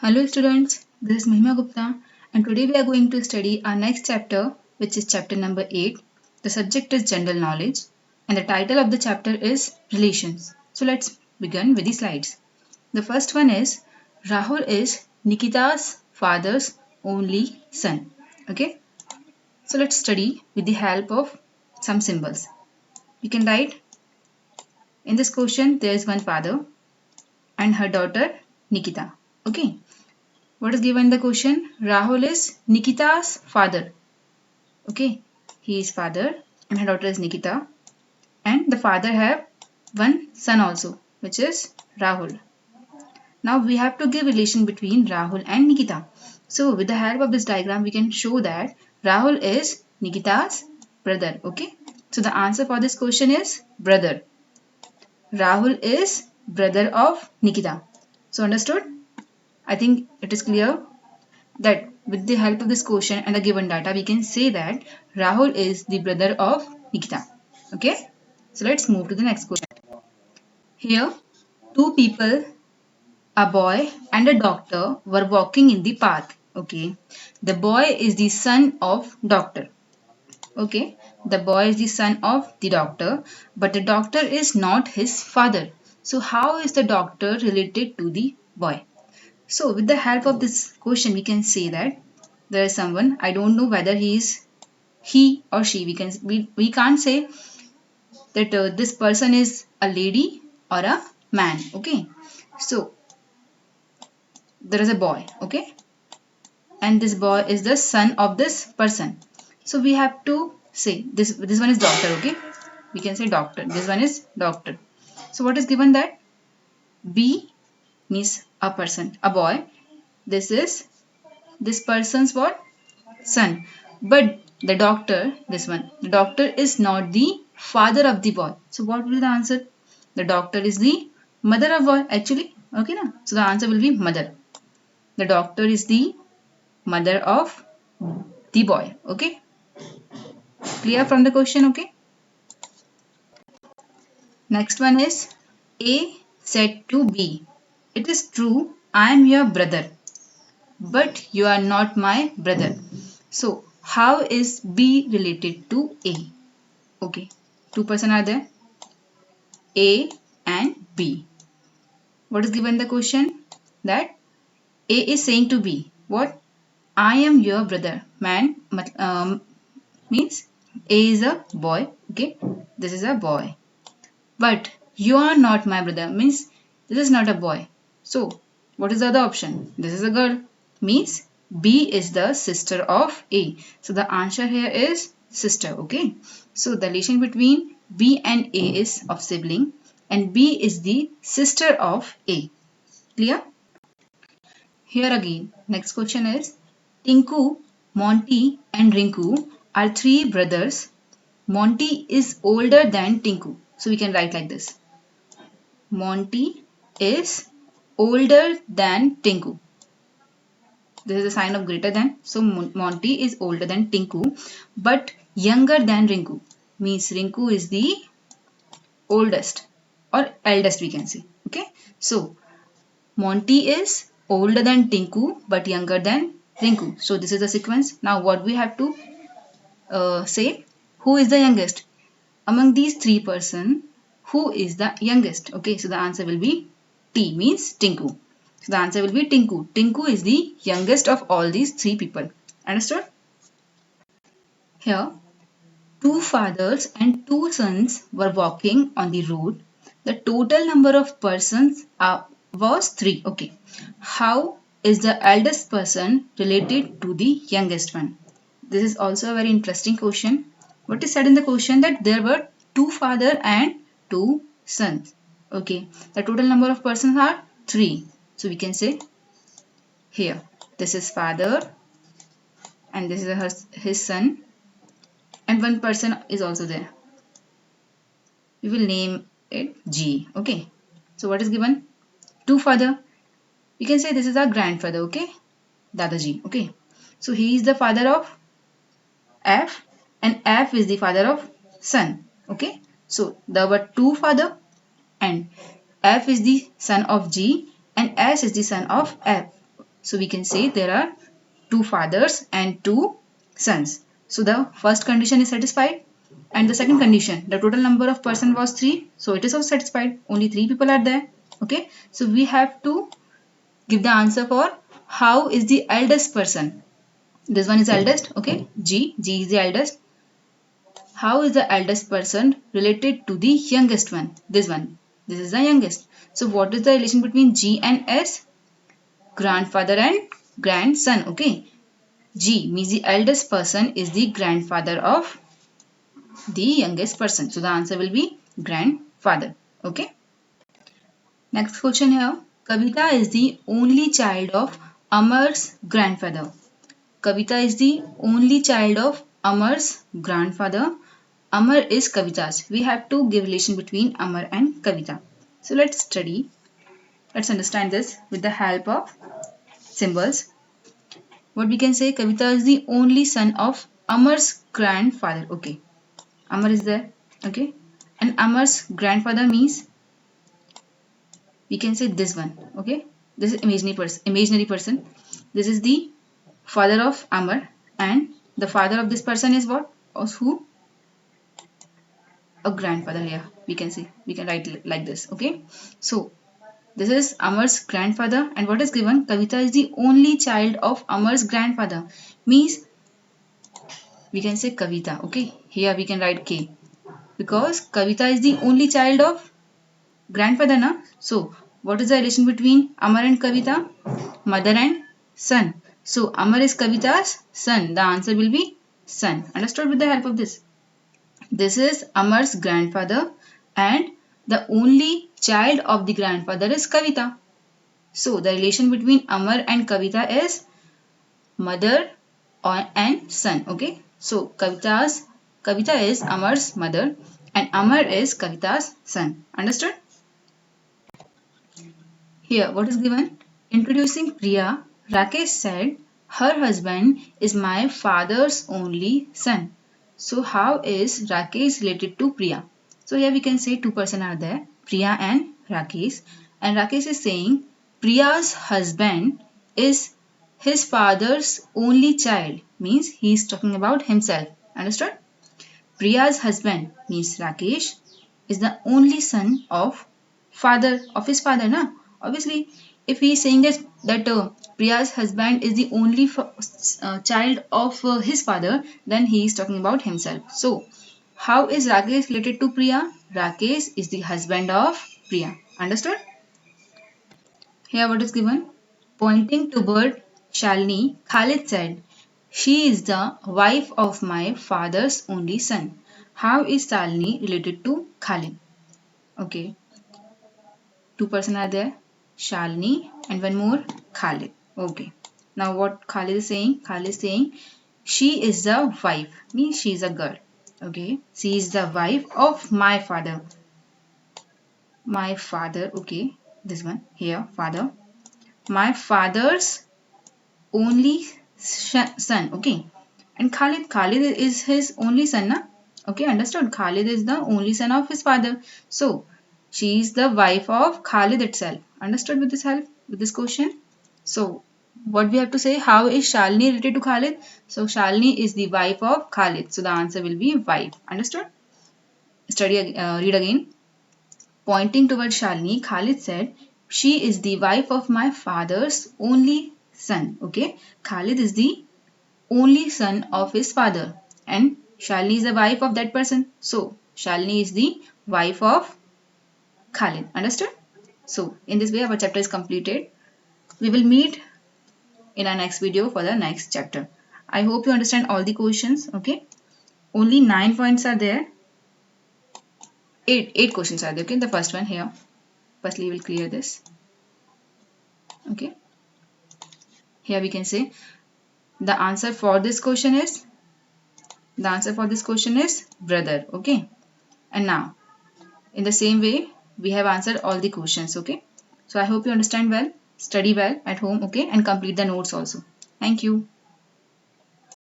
Hello students, this is Mahima Gupta and today we are going to study our next chapter, which is chapter number 8. The subject is general knowledge and the title of the chapter is relations. So let's begin with the slides. The first one is Rahul is Nikita's father's only son. Okay, so let's study with the help of some symbols. You can write in this question there is one father and her daughter Nikita. Okay. What is given in the question? Rahul is Nikita's father. Okay, he is father and her daughter is Nikita. And the father have one son also, which is Rahul. Now we have to give relation between Rahul and Nikita. So with the help of this diagram, we can show that Rahul is Nikita's brother. Okay, so the answer for this question is brother. Rahul is brother of Nikita. So understood? I think it is clear that with the help of this question and the given data, we can say that Rahul is the brother of Nikita. Okay, so let's move to the next question. Here, two people, a boy and a doctor, were walking in the park. Okay, the boy is the son of doctor. Okay, the boy is the son of the doctor, but the doctor is not his father. So, how is the doctor related to the boy? So with the help of this question, we can say that there is someone. I don't know whether he or she. We can't say that this person is a lady or a man. Okay. So there is a boy. Okay, and this boy is the son of this person. So we have to say this one is doctor. Okay, we can say doctor. This one is doctor. So what is given that B means a person, a boy. This is this person's what? Son. But the doctor, this one, the doctor is not the father of the boy. So what will be the answer? The doctor is the mother of boy actually. Okay, na? So the answer will be mother. The doctor is the mother of the boy. Okay, clear from the question? Okay. Next one is A said to B, "It is true, I am your brother, but you are not my brother." So how is B related to A? Okay, two person are there, A and B. What is given in the question? That A is saying to B, what? I am your brother. Man means A is a boy. Okay, this is a boy. But you are not my brother means this is not a boy. So what is the other option? This is a girl. Means B is the sister of A. So the answer here is sister. Okay. So the relation between B and A is of sibling and B is the sister of A. Clear? Here again, next question is Tinku, Monty and Rinku are three brothers. Monty is older than Tinku. So we can write like this. Monty is older than Tinku. This is a sign of greater than. So Monty is older than Tinku but younger than Rinku. Means Rinku is the oldest or eldest we can say. Okay. So Monty is older than Tinku but younger than Rinku. So this is the sequence. Now what we have to say, who is the youngest? Among these three person, who is the youngest? Okay, so the answer will be T means Tinku. So the answer will be Tinku. Tinku is the youngest of all these three people. Understood? Here, two fathers and two sons were walking on the road. The total number of persons was three. Okay. How is the eldest person related to the youngest one? This is also a very interesting question. What is said in the question that there were two father and two sons. Okay. The total number of persons are three. So we can say here this is father and this is his son and one person is also there. We will name it G. Okay. So what is given? Two father. We can say this is our grandfather. Okay. Dadaji. Okay. So he is the father of F and F is the father of son. Okay. So there were two father and F is the son of G and S is the son of F. So we can say there are two fathers and two sons. So the first condition is satisfied. And the second condition, the total number of person was 3. So it is also satisfied. Only 3 people are there. Okay. So we have to give the answer for how is the eldest person. This one is eldest. Okay. G is the eldest. How is the eldest person related to the youngest one? This one. This is the youngest. So what is the relation between G and S? Grandfather and grandson. Okay. G means the eldest person is the grandfather of the youngest person. So the answer will be grandfather. Okay. Next question here. Kavita is the only child of Amar's grandfather. Kavita is the only child of Amar's grandfather. Amar is Kavita's. We have to give relation between Amar and Kavita. So let's study. Let's understand this with the help of symbols. What we can say, Kavita is the only son of Amar's grandfather. Okay. Amar is there. Okay. And Amar's grandfather means we can say this one. Okay. This is imaginary person. This is the father of Amar, and the father of this person is what? Or who? A grandfather here. We can see. We can write like this. Okay. So this is Amar's grandfather, and what is given? Kavita is the only child of Amar's grandfather. Means we can say Kavita. Okay. Here we can write K, because Kavita is the only child of grandfather, na? So what is the relation between Amar and Kavita? Mother and son. So Amar is Kavita's son. The answer will be son. Understood with the help of this? This is Amar's grandfather, and the only child of the grandfather is Kavita. So the relation between Amar and Kavita is mother and son. Okay. So Kavita is Amar's mother and Amar is Kavita's son. Understood? Here, what is given? Introducing Priya, Rakesh said, her husband is my father's only son. So, how is Rakesh related to Priya? So, here we can say two persons are there, Priya and Rakesh. And Rakesh is saying, Priya's husband is his father's only child. Means he is talking about himself. Understood? Priya's husband means Rakesh is the only son of his father, na? Obviously, if he is saying that Priya's husband is the only child of his father, then he is talking about himself. So, how is Rakesh related to Priya? Rakesh is the husband of Priya. Understood? Here what is given? Pointing toward Shalini, Khalid said, she is the wife of my father's only son. How is Shalini related to Khalid? Okay, two persons are there, Shalini and one more, Khalid. Okay, now what Khalid is saying? Khalid is saying she is the wife, means she is a girl. Okay, she is the wife of my father. My father, okay, this one here, father. My father's only son. Okay, and Khalid is his only son, na? Okay, understood? Khalid is the only son of his father. So she is the wife of Khalid itself. Understood with this help, with this question? So what we have to say, how is Shalini related to Khalid? So Shalini is the wife of Khalid. So the answer will be wife. Understood? Read again. Pointing towards Shalini, Khalid said, she is the wife of my father's only son. Okay, Khalid is the only son of his father, and Shalini is the wife of that person. So Shalini is the wife of Khalid. Understood? So in this way our chapter is completed. We will meet in our next video for the next chapter. I hope you understand all the questions. Okay, only 9 points are there. Eight questions are there. Okay, the first one here. Firstly, we will clear this. Okay, here we can say the answer for this question is brother. Okay, and now in the same way we have answered all the questions. Okay, so I hope you understand well, study well at home. Okay, and complete the notes also. Thank you.